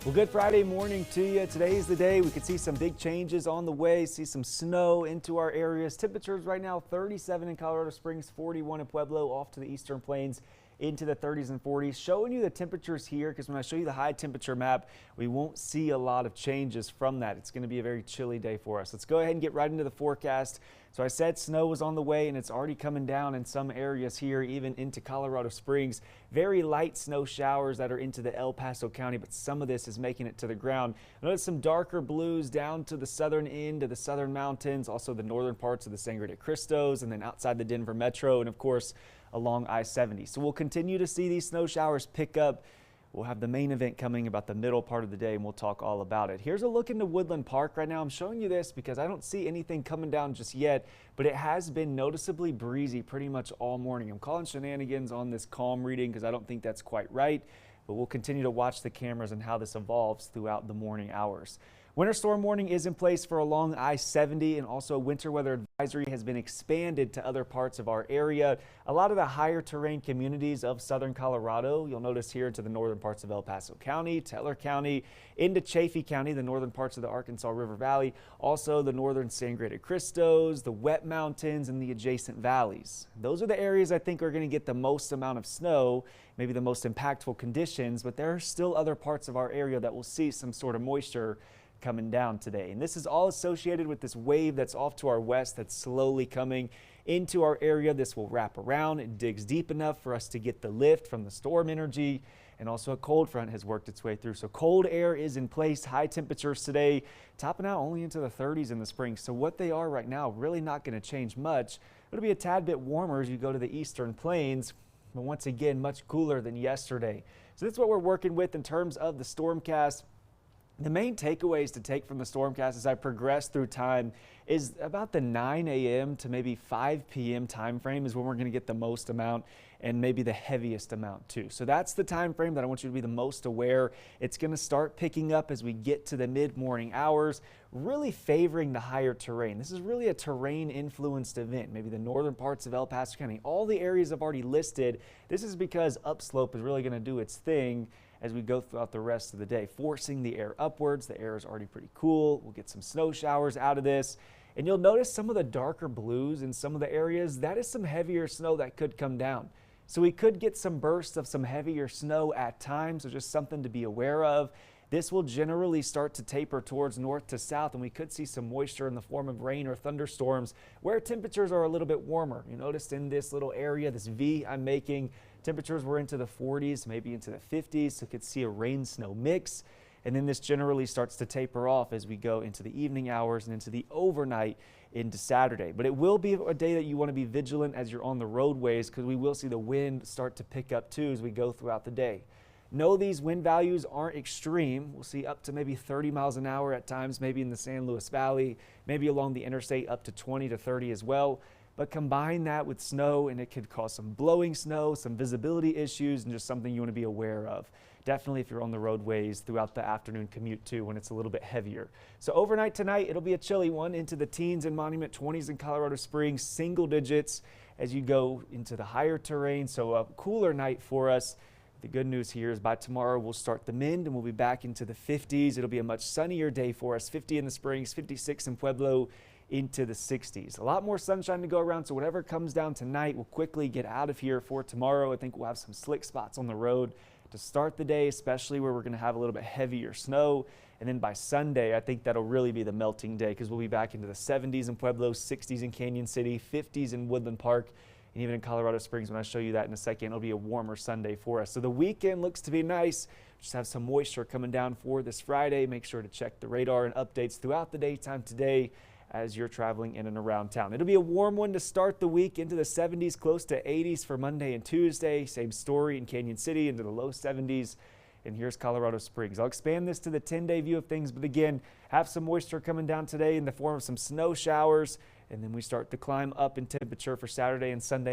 Well, good Friday morning to you. Today is the day we could see some big changes on the way, see some snow into our areas. Temperatures right now 37 in Colorado Springs, 41 in Pueblo, off to the eastern plains into the 30s and 40s. Showing you the temperatures here because when I show you the high temperature map, we won't see a lot of changes from that. It's going to be a very chilly day for us. Let's go ahead and get right into the forecast. So I said snow was on the way and it's already coming down in some areas here, even into Colorado Springs. Very light snow showers that are into the El Paso County, but some of this is making it to the ground. Notice some darker blues down to the southern end of the southern mountains, also the northern parts of the Sangre de Cristos, and then outside the Denver metro, and of course along I-70. So we'll continue to see these snow showers pick up. We'll have the main event coming about the middle part of the day, and we'll talk all about it. Here's a look into Woodland Park right now. I'm showing you this because I don't see anything coming down just yet, but it has been noticeably breezy pretty much all morning. I'm calling shenanigans on this calm reading because I don't think that's quite right, but we'll continue to watch the cameras and how this evolves throughout the morning hours. Winter storm warning is in place for along I-70, and also winter weather advisory has been expanded to other parts of our area. A lot of the higher terrain communities of southern Colorado, you'll notice here into the northern parts of El Paso County, Teller County, into Chaffee County, the northern parts of the Arkansas River Valley, also the northern Sangre de Cristos, the Wet Mountains, and the adjacent valleys. Those are the areas I think are going to get the most amount of snow, maybe the most impactful conditions, but there are still other parts of our area that will see some sort of moisture coming down today. And this is all associated with this wave that's off to our west that's slowly coming into our area. This will wrap around. It digs deep enough for us to get the lift from the storm energy, and also a cold front has worked its way through. So cold air is in place. High temperatures today topping out only into the 30s in the spring. So what they are right now really not going to change much. It'll be a tad bit warmer as you go to the eastern plains, but once again much cooler than yesterday. So that's what we're working with in terms of the stormcast. The main takeaways to take from the stormcast as I progress through time is about the 9 a.m. to maybe 5 p.m. time frame is when we're going to get the most amount and maybe the heaviest amount too. So that's the time frame that I want you to be the most aware. It's going to start picking up as we get to the mid-morning hours, really favoring the higher terrain. This is really a terrain influenced event, maybe the northern parts of El Paso County. All the areas I've already listed, this is because upslope is really going to do its thing as we go throughout the rest of the day, forcing the air upwards. The air is already pretty cool. We'll get some snow showers out of this. And you'll notice some of the darker blues in some of the areas. That is some heavier snow that could come down. So we could get some bursts of some heavier snow at times, so just something to be aware of. This will generally start to taper towards north to south, and we could see some moisture in the form of rain or thunderstorms where temperatures are a little bit warmer. You noticed in this little area, this V I'm making, temperatures were into the 40s, maybe into the 50s, so you could see a rain-snow mix. And then this generally starts to taper off as we go into the evening hours and into the overnight into Saturday. But it will be a day that you want to be vigilant as you're on the roadways because we will see the wind start to pick up too as we go throughout the day. No, these wind values aren't extreme. We'll see up to maybe 30 miles an hour at times, maybe in the San Luis Valley, maybe along the interstate up to 20 to 30 as well. But combine that with snow and it could cause some blowing snow, some visibility issues, and just something you want to be aware of. Definitely if you're on the roadways throughout the afternoon commute too when it's a little bit heavier. So overnight tonight, it'll be a chilly one into the teens and Monument, 20s in Colorado Springs, single digits as you go into the higher terrain. So a cooler night for us. The good news here is by tomorrow we'll start the mend and we'll be back into the 50s. It'll be a much sunnier day for us. 50 in the Springs, 56 in Pueblo, into the 60s. A lot more sunshine to go around, so whatever comes down tonight, we'll quickly get out of here for tomorrow. I think we'll have some slick spots on the road to start the day, especially where we're going to have a little bit heavier snow. And then by Sunday, I think that'll really be the melting day because we'll be back into the 70s in Pueblo, 60s in Canyon City, 50s in Woodland Park, and even in Colorado Springs. When I show you that in a second, it'll be a warmer Sunday for us. So the weekend looks to be nice. Just have some moisture coming down for this Friday. Make sure to check the radar and updates throughout the daytime today as you're traveling in and around town. It'll be a warm one to start the week, into the 70s, close to 80s for Monday and Tuesday. Same story in Canyon City, into the low 70s. And here's Colorado Springs. I'll expand this to the 10-day view of things, but again, have some moisture coming down today in the form of some snow showers, and then we start to climb up in temperature for Saturday and Sunday.